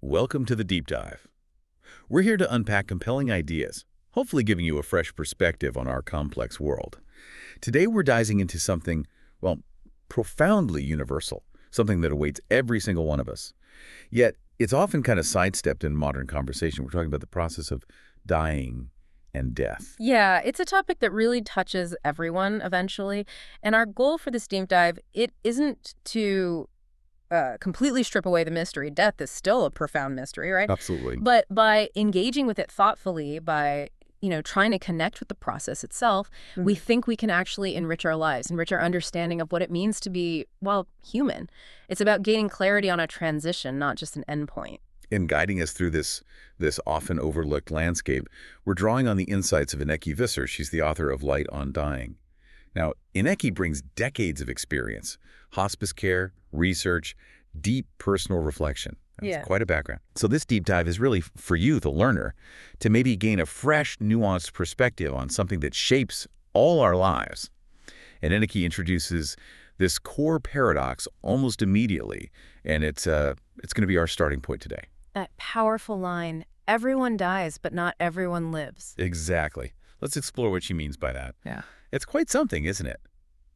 Welcome to the Deep Dive. We're here to unpack compelling ideas, hopefully giving you a fresh perspective on our complex world. Today we're diving into something, well, profoundly universal, something that awaits every single one of us. Yet, it's often kind of sidestepped in modern conversation. We're talking about the process of dying and death. Yeah, it's a topic that really touches everyone eventually. And our goal for this deep dive, it isn't to completely strip away the mystery. Death is still a profound mystery, right? Absolutely. But by engaging with it thoughtfully, by trying to connect with the process itself, we think we can actually enrich our lives, enrich our understanding of what it means to be, well, human. It's about gaining clarity on a transition, not just an endpoint. In guiding us through this often overlooked landscape, we're drawing on the insights of Ineke Visser. She's the author of Light on Dying. Now, Ineke brings decades of experience, hospice care, research, deep personal reflection. That's quite a background. So this deep dive is really for you, the learner, to maybe gain a fresh, nuanced perspective on something that shapes all our lives. And Ineke introduces this core paradox almost immediately, and it's going to be our starting point today. That powerful line, everyone dies, but not everyone lives. Exactly. Let's explore what she means by that. Yeah. It's quite something, isn't it?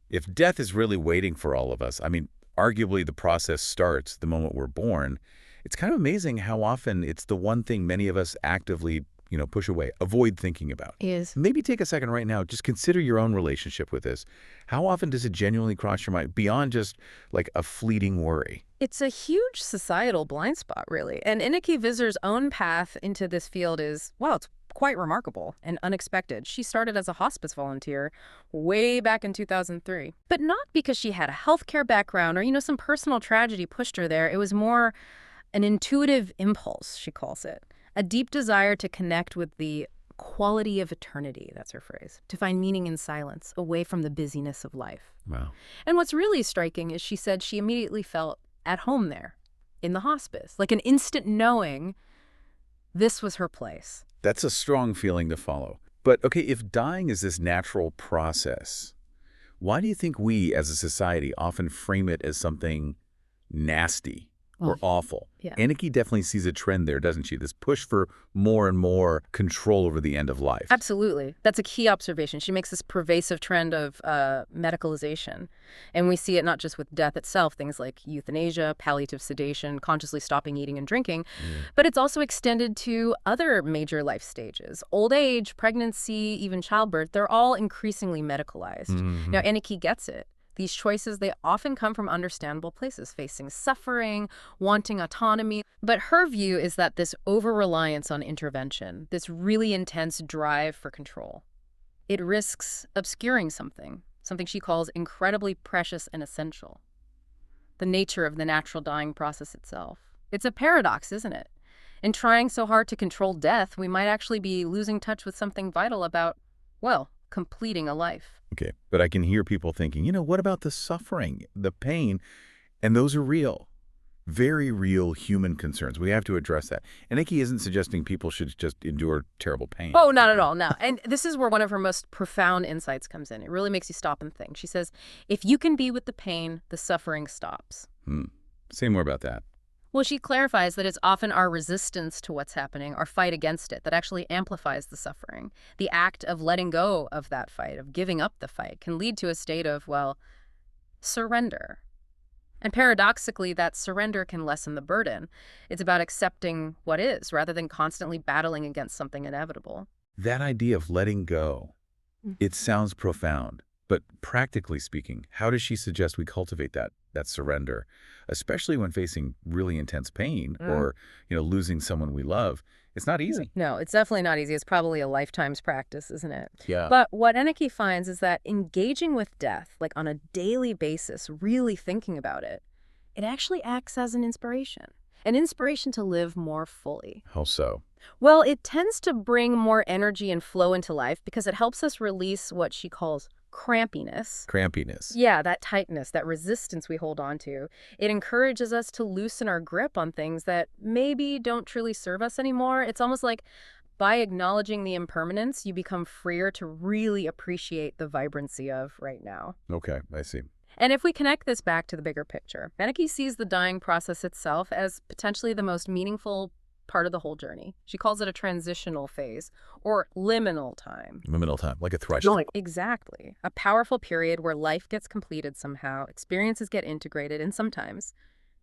If death is really waiting for all of us, I mean, arguably the process starts the moment we're born. It's kind of amazing how often it's the one thing many of us actively, push away, avoid thinking about. Maybe take a second right now, just consider your own relationship with this. How often does it genuinely cross your mind beyond just like a fleeting worry? It's a huge societal blind spot, really. And Ineke Visser's own path into this field is, well, it's quite remarkable and unexpected. She started as a hospice volunteer way back in 2003. But not because she had a healthcare background or, some personal tragedy pushed her there. It was more an intuitive impulse, she calls it. A deep desire to connect with the quality of eternity, that's her phrase, to find meaning in silence, away from the busyness of life. Wow. And what's really striking is she said she immediately felt at home there, in the hospice, like an instant knowing this was her place. That's a strong feeling to follow. But, okay, if dying is this natural process, why do you think we, as a society, often frame it as something nasty or awful? Yeah. Ineke definitely sees a trend there, doesn't she? This push for more and more control over the end of life. Absolutely. That's a key observation. She makes this pervasive trend of medicalization. And we see it not just with death itself, things like euthanasia, palliative sedation, consciously stopping eating and drinking, but it's also extended to other major life stages. Old age, pregnancy, even childbirth, they're all increasingly medicalized. Now, Ineke gets it. These choices, they often come from understandable places, facing suffering, wanting autonomy. But her view is that this over-reliance on intervention, this really intense drive for control, it risks obscuring something she calls incredibly precious and essential, the nature of the natural dying process itself. It's a paradox, isn't it? In trying so hard to control death, we might actually be losing touch with something vital about, well, completing a life. Okay, but I can hear people thinking, what about the suffering, the pain? And those are real, very real human concerns. We have to address that. And Ineke isn't suggesting people should just endure terrible pain. Oh, not at all, no. And this is where one of her most profound insights comes in. It really makes you stop and think. She says, if you can be with the pain, the suffering stops. Say more about that. Well, she clarifies that it's often our resistance to what's happening, our fight against it, that actually amplifies the suffering. The act of letting go of that fight, of giving up the fight, can lead to a state of, well, surrender. And paradoxically, that surrender can lessen the burden. It's about accepting what is, rather than constantly battling against something inevitable. That idea of letting go, it sounds profound. But practically speaking, how does she suggest we cultivate that surrender, especially when facing really intense pain or, losing someone we love? It's not easy. No, it's definitely not easy. It's probably a lifetime's practice, isn't it? Yeah. But what Ineke finds is that engaging with death, like on a daily basis, really thinking about it, it actually acts as an inspiration to live more fully. How so? Well, it tends to bring more energy and flow into life because it helps us release what she calls crampiness. Crampiness. Yeah, that tightness, that resistance we hold on to. It encourages us to loosen our grip on things that maybe don't truly serve us anymore. It's almost like by acknowledging the impermanence, you become freer to really appreciate the vibrancy of right now. Okay, I see. And if we connect this back to the bigger picture, Ineke sees the dying process itself as potentially the most meaningful part of the whole journey. She calls it a transitional phase or liminal time. Liminal time, like a threshold. Exactly. A powerful period where life gets completed somehow, experiences get integrated, and sometimes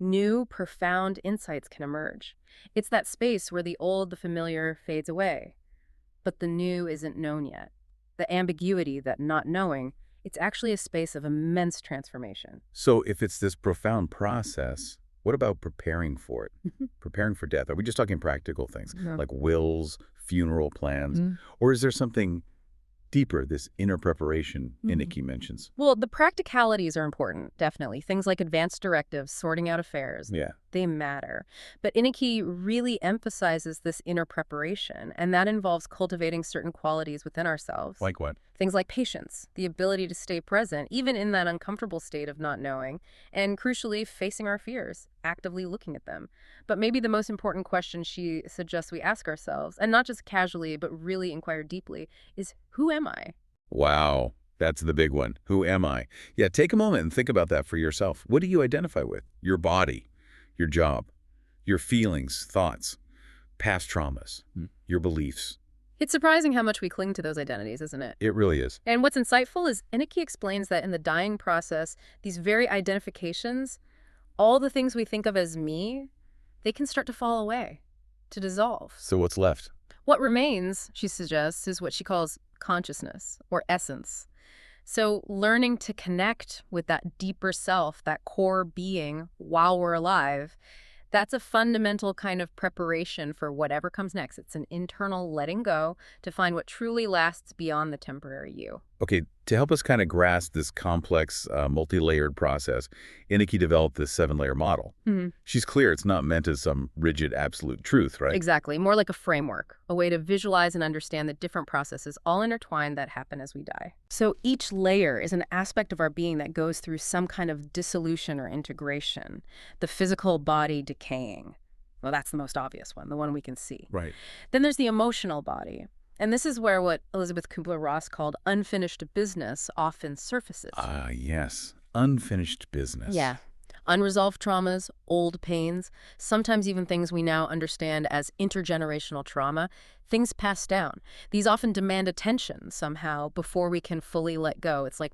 new, profound insights can emerge. It's that space where the old, the familiar fades away, but the new isn't known yet. The ambiguity, that not knowing, it's actually a space of immense transformation. So if it's this profound process, what about preparing for it? Preparing for death? Are we just talking practical things like wills, funeral plans? Or is there something deeper, this inner preparation Ineke mentions? Well, the practicalities are important, definitely. Things like advanced directives, sorting out affairs. Yeah. They matter. But Ineke really emphasizes this inner preparation, and that involves cultivating certain qualities within ourselves. Like what? Things like patience, the ability to stay present, even in that uncomfortable state of not knowing, and crucially, facing our fears, actively looking at them. But maybe the most important question she suggests we ask ourselves, and not just casually, but really inquire deeply, is who am I? Wow, that's the big one. Who am I? Yeah, take a moment and think about that for yourself. What do you identify with? Your body, your job, your feelings, thoughts, past traumas, your beliefs. It's surprising how much we cling to those identities, isn't it? It really is. And what's insightful is Ineke explains that in the dying process, these very identifications, all the things we think of as me, they can start to fall away, to dissolve. So what's left? What remains, she suggests, is what she calls consciousness or essence. So learning to connect with that deeper self, that core being while we're alive, that's a fundamental kind of preparation for whatever comes next. It's an internal letting go to find what truly lasts beyond the temporary you. Okay, to help us kind of grasp this complex, multi-layered process, Ineke developed this 7-layer model. She's clear it's not meant as some rigid absolute truth, right? Exactly. More like a framework, a way to visualize and understand the different processes all intertwined that happen as we die. So each layer is an aspect of our being that goes through some kind of dissolution or integration. The physical body decaying. Well, that's the most obvious one, the one we can see. Right. Then there's the emotional body. And this is where what Elizabeth Kubler-Ross called unfinished business often surfaces. Ah, yes. Unfinished business. Yeah. Unresolved traumas, old pains, sometimes even things we now understand as intergenerational trauma, things passed down. These often demand attention somehow before we can fully let go. It's like,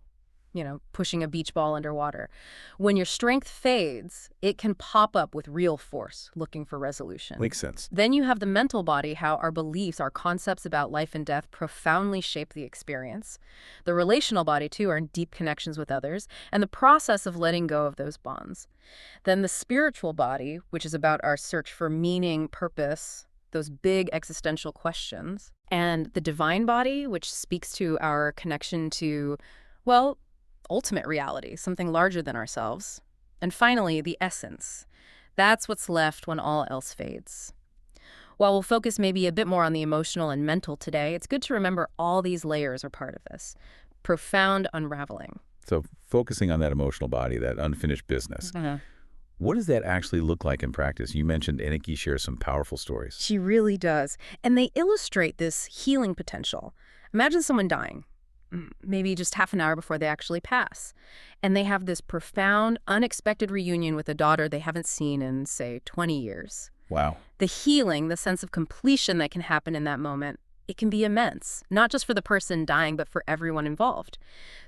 pushing a beach ball underwater. When your strength fades, it can pop up with real force, looking for resolution. Makes sense. Then you have the mental body, how our beliefs, our concepts about life and death profoundly shape the experience. The relational body, too, are in deep connections with others, and the process of letting go of those bonds. Then the spiritual body, which is about our search for meaning, purpose, those big existential questions. And the divine body, which speaks to our connection to, well, ultimate reality, something larger than ourselves. And finally, the essence. That's what's left when all else fades. While we'll focus maybe a bit more on the emotional and mental today, it's good to remember all these layers are part of this. Profound unraveling. So focusing on that emotional body, that unfinished business. What does that actually look like in practice? You mentioned Ineke shares some powerful stories. She really does. And they illustrate this healing potential. Imagine someone dying, maybe just half an hour before they actually pass. And they have this profound, unexpected reunion with a daughter they haven't seen in, say, 20 years. Wow. The healing, the sense of completion that can happen in that moment, it can be immense, not just for the person dying, but for everyone involved.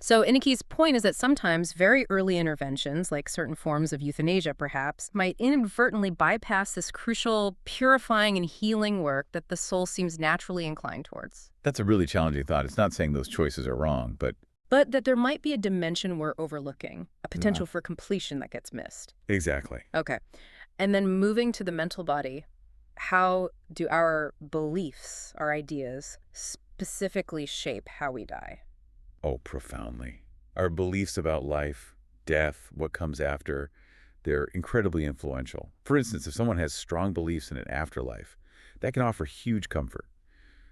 So Ineke's point is that sometimes very early interventions, like certain forms of euthanasia perhaps, might inadvertently bypass this crucial purifying and healing work that the soul seems naturally inclined towards. That's a really challenging thought. It's not saying those choices are wrong, but that there might be a dimension we're overlooking, a potential for completion that gets missed. Exactly. Okay. And then moving to the mental body, how do our beliefs, our ideas, specifically shape how we die? Oh, profoundly. Our beliefs about life, death, what comes after, they're incredibly influential. For instance, if someone has strong beliefs in an afterlife, that can offer huge comfort,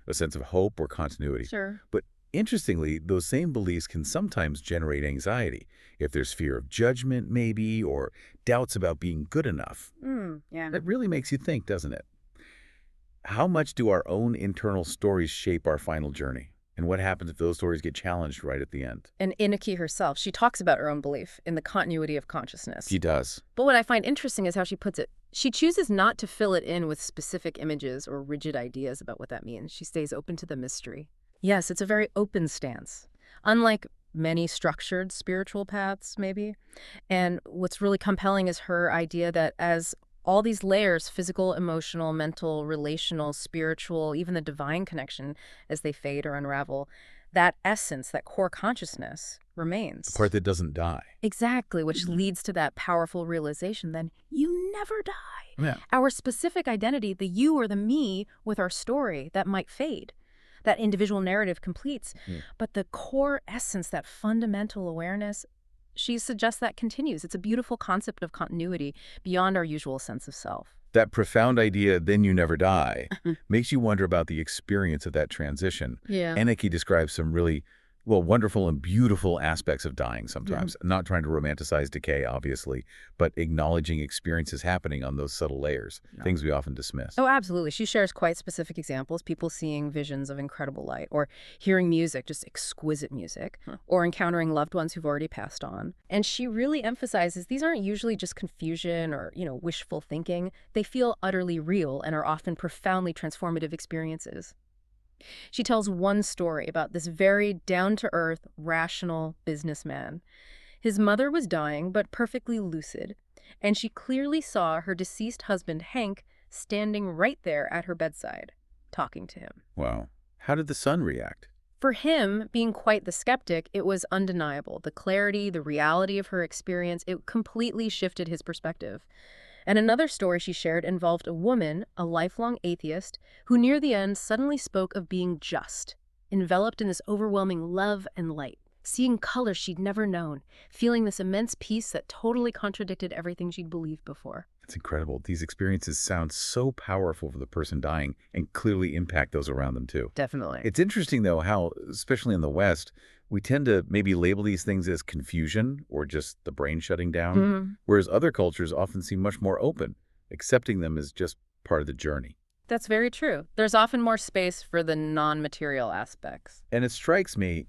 a sense of hope or continuity. Sure. But interestingly, those same beliefs can sometimes generate anxiety. If there's fear of judgment, maybe, or doubts about being good enough. Yeah. That really makes you think, doesn't it? How much do our own internal stories shape our final journey? And what happens if those stories get challenged right at the end? And Ineke herself, she talks about her own belief in the continuity of consciousness. She does. But what I find interesting is how she puts it. She chooses not to fill it in with specific images or rigid ideas about what that means. She stays open to the mystery. Yes, it's a very open stance, unlike many structured spiritual paths, maybe. And what's really compelling is her idea that as all these layers, physical, emotional, mental, relational, spiritual, even the divine connection, as they fade or unravel, that essence, that core consciousness remains. The part that doesn't die. Exactly, which leads to that powerful realization, then you never die. Yeah. Our specific identity, the you or the me with our story, that might fade. That individual narrative completes. But the core essence, that fundamental awareness, she suggests that continues. It's a beautiful concept of continuity beyond our usual sense of self. That profound idea, then you never die, makes you wonder about the experience of that transition. Yeah. Ineke describes some really, wonderful and beautiful aspects of dying sometimes. Not trying to romanticize decay, obviously, but acknowledging experiences happening on those subtle layers, things we often dismiss. Oh, absolutely. She shares quite specific examples, people seeing visions of incredible light, or hearing music, just exquisite music, or encountering loved ones who've already passed on. And she really emphasizes these aren't usually just confusion or, wishful thinking. They feel utterly real and are often profoundly transformative experiences. She tells one story about this very down-to-earth, rational businessman. His mother was dying, but perfectly lucid, and she clearly saw her deceased husband, Hank, standing right there at her bedside, talking to him. Wow. How did the son react? For him, being quite the skeptic, it was undeniable. The clarity, the reality of her experience, it completely shifted his perspective. And another story she shared involved a woman, a lifelong atheist, who near the end suddenly spoke of being just, enveloped in this overwhelming love and light, seeing colors she'd never known, feeling this immense peace that totally contradicted everything she'd believed before. It's incredible. These experiences sound so powerful for the person dying and clearly impact those around them too. Definitely. It's interesting, though, how, especially in the West, we tend to maybe label these things as confusion or just the brain shutting down, whereas other cultures often seem much more open, accepting them as just part of the journey. That's very true. There's often more space for the non-material aspects. And it strikes me,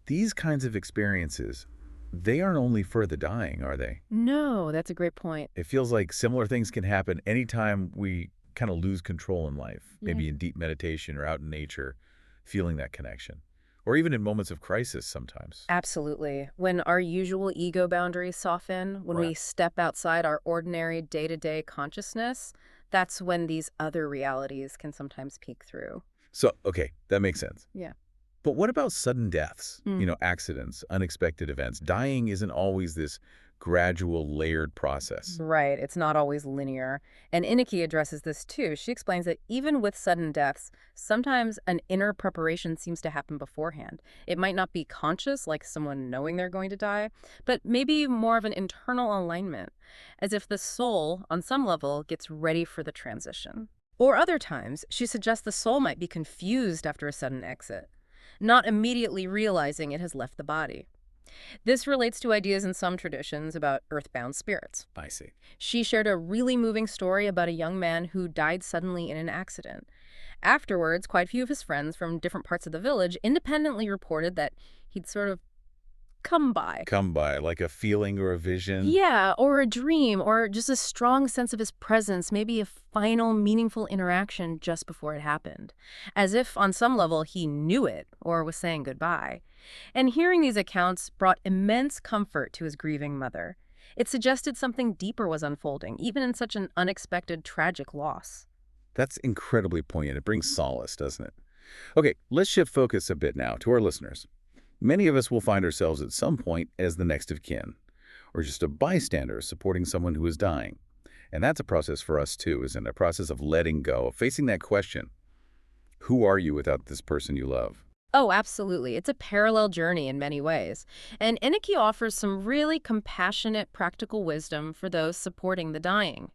these kinds of experiences, they aren't only for the dying, are they? No, that's a great point. It feels like similar things can happen anytime we kind of lose control in life, maybe Yeah. in deep meditation or out in nature, feeling that connection. Or even in moments of crisis sometimes. Absolutely. When our usual ego boundaries soften, when we Right. step outside our ordinary day-to-day consciousness, that's when these other realities can sometimes peek through. So, okay, that makes sense. Yeah. But what about sudden deaths? Accidents, unexpected events. Dying isn't always this gradual, layered process. Right. It's not always linear. And Ineke addresses this too. She explains that even with sudden deaths, sometimes an inner preparation seems to happen beforehand. It might not be conscious, like someone knowing they're going to die, but maybe more of an internal alignment, as if the soul, on some level, gets ready for the transition. Or other times, she suggests the soul might be confused after a sudden exit, not immediately realizing it has left the body. This relates to ideas in some traditions about earthbound spirits. I see. She shared a really moving story about a young man who died suddenly in an accident. Afterwards, quite a few of his friends from different parts of the village independently reported that he'd sort of come by. Come by, like a feeling or a vision. Yeah, or a dream, or just a strong sense of his presence, maybe a final meaningful interaction just before it happened. As if, on some level, he knew it or was saying goodbye. And hearing these accounts brought immense comfort to his grieving mother. It suggested something deeper was unfolding, even in such an unexpected, tragic loss. That's incredibly poignant. It brings solace, doesn't it? Okay, let's shift focus a bit now to our listeners. Many of us will find ourselves at some point as the next of kin, or just a bystander supporting someone who is dying. And that's a process for us too, isn't it? A process of letting go, of facing that question. Who are you without this person you love? Oh, absolutely. It's a parallel journey in many ways. And Ineke offers some really compassionate, practical wisdom for those supporting the dying.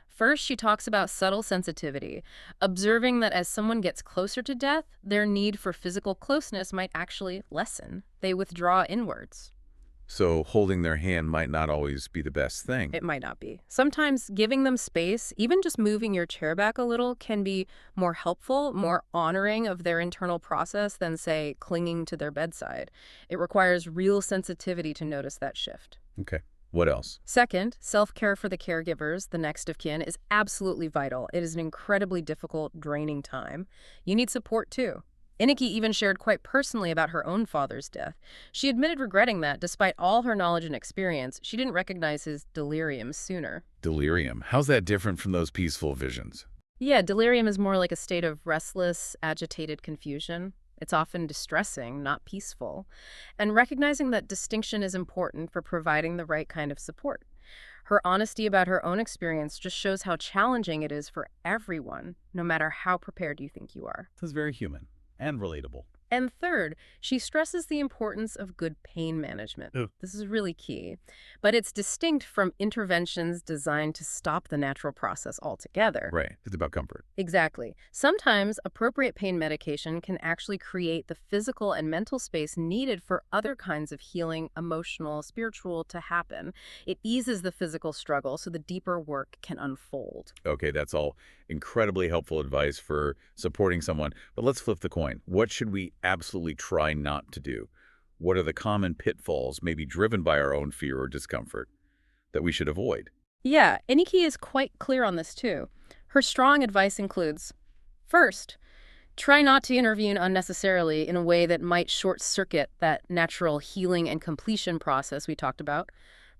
First, she talks about subtle sensitivity, observing that as someone gets closer to death, their need for physical closeness might actually lessen. They withdraw inwards. So holding their hand might not always be the best thing. It might not be. Sometimes giving them space, even just moving your chair back a little, can be more helpful, more honoring of their internal process than, say, clinging to their bedside. It requires real sensitivity to notice that shift. Okay. What else? Second, self-care for the caregivers, the next of kin, is absolutely vital. It is an incredibly difficult, draining time. You need support, too. Ineke even shared quite personally about her own father's death. She admitted regretting that, despite all her knowledge and experience, she didn't recognize his delirium sooner. Delirium. How's that different from those peaceful visions? Yeah, delirium is more like a state of restless, agitated confusion. It's often distressing, not peaceful. And recognizing that distinction is important for providing the right kind of support. Her honesty about her own experience just shows how challenging it is for everyone, no matter how prepared you think you are. This is very human and relatable. And third, she stresses the importance of good pain management. Ugh. This is really key. But it's distinct from interventions designed to stop the natural process altogether. Right. It's about comfort. Exactly. Sometimes appropriate pain medication can actually create the physical and mental space needed for other kinds of healing, emotional, spiritual, to happen. It eases the physical struggle so the deeper work can unfold. Okay, that's all incredibly helpful advice for supporting someone. But let's flip the coin. What should we absolutely try not to do? What are the common pitfalls, maybe driven by our own fear or discomfort, that we should avoid? Yeah, Ineke is quite clear on this too. Her strong advice includes, first, try not to intervene unnecessarily in a way that might short-circuit that natural healing and completion process we talked about.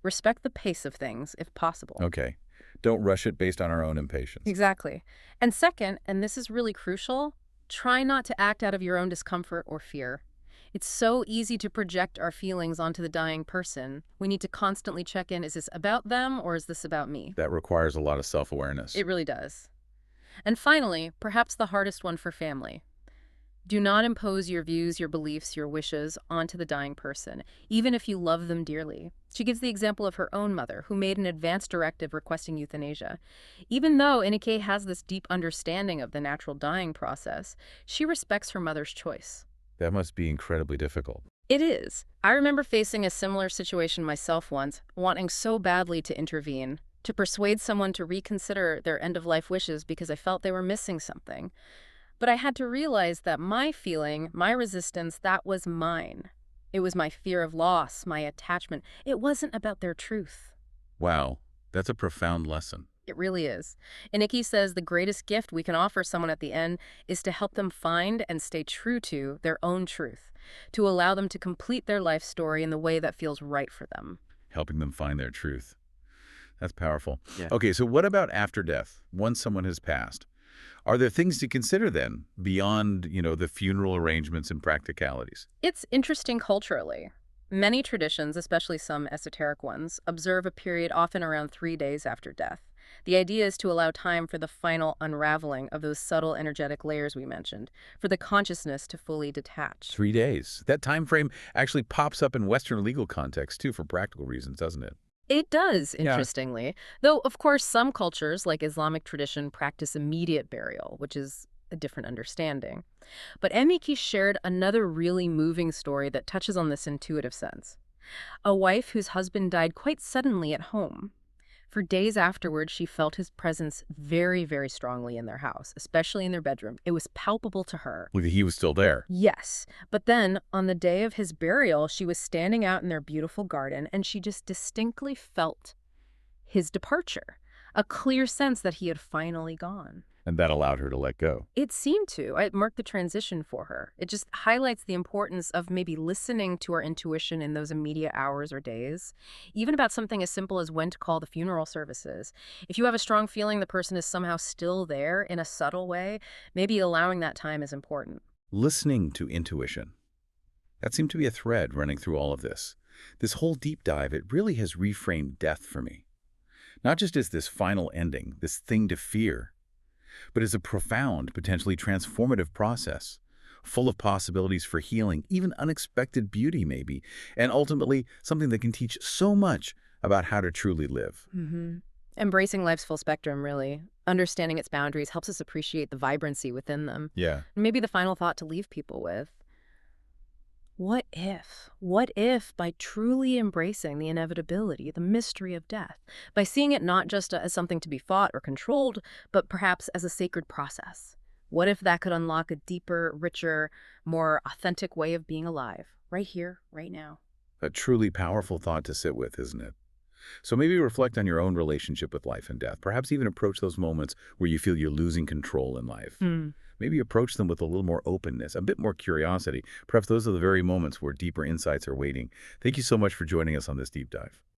Respect the pace of things, if possible. Okay. Don't rush it based on our own impatience. Exactly. And second, and this is really crucial, try not to act out of your own discomfort or fear. It's so easy to project our feelings onto the dying person. We need to constantly check in, is this about them or is this about me? That requires a lot of self-awareness. It really does. And finally, perhaps the hardest one for family. Do not impose your views, your beliefs, your wishes onto the dying person, even if you love them dearly. She gives the example of her own mother, who made an advance directive requesting euthanasia. Even though Ineke has this deep understanding of the natural dying process, she respects her mother's choice. That must be incredibly difficult. It is. I remember facing a similar situation myself once, wanting so badly to intervene, to persuade someone to reconsider their end-of-life wishes because I felt they were missing something. But I had to realize that my feeling, my resistance, that was mine. It was my fear of loss, my attachment. It wasn't about their truth. Wow, that's a profound lesson. It really is. Ineke says the greatest gift we can offer someone at the end is to help them find and stay true to their own truth, to allow them to complete their life story in the way that feels right for them. Helping them find their truth. That's powerful. Yeah. Okay, so what about after death, once someone has passed? Are there things to consider then, beyond, the funeral arrangements and practicalities? It's interesting culturally. Many traditions, especially some esoteric ones, observe a period often around 3 days after death. The idea is to allow time for the final unraveling of those subtle energetic layers we mentioned, for the consciousness to fully detach. 3 days. That time frame actually pops up in Western legal context, too, for practical reasons, doesn't it? It does, Yeah. interestingly. Though, of course, some cultures, like Islamic tradition, practice immediate burial, which is a different understanding. But Ineke shared another really moving story that touches on this intuitive sense. A wife whose husband died quite suddenly at home. For days afterwards, she felt his presence very, very strongly in their house, especially in their bedroom. It was palpable to her. Like he was still there. Yes, but then on the day of his burial, she was standing out in their beautiful garden, and she just distinctly felt his departure, a clear sense that he had finally gone. And that allowed her to let go. It seemed to. It marked the transition for her. It just highlights the importance of maybe listening to our intuition in those immediate hours or days, even about something as simple as when to call the funeral services. If you have a strong feeling the person is somehow still there in a subtle way, maybe allowing that time is important. Listening to intuition. That seemed to be a thread running through all of this. This whole deep dive, it really has reframed death for me. Not just as this final ending, this thing to fear, but as a profound, potentially transformative process, full of possibilities for healing, even unexpected beauty maybe, and ultimately something that can teach so much about how to truly live. Embracing life's full spectrum, really. Understanding its boundaries helps us appreciate the vibrancy within them. Yeah. And maybe the final thought to leave people with. What if? What if by truly embracing the inevitability, the mystery of death, by seeing it not just as something to be fought or controlled, but perhaps as a sacred process? What if that could unlock a deeper, richer, more authentic way of being alive, right here, right now? A truly powerful thought to sit with, isn't it? So maybe reflect on your own relationship with life and death. Perhaps even approach those moments where you feel you're losing control in life. Hmm. Maybe approach them with a little more openness, a bit more curiosity. Perhaps those are the very moments where deeper insights are waiting. Thank you so much for joining us on this deep dive.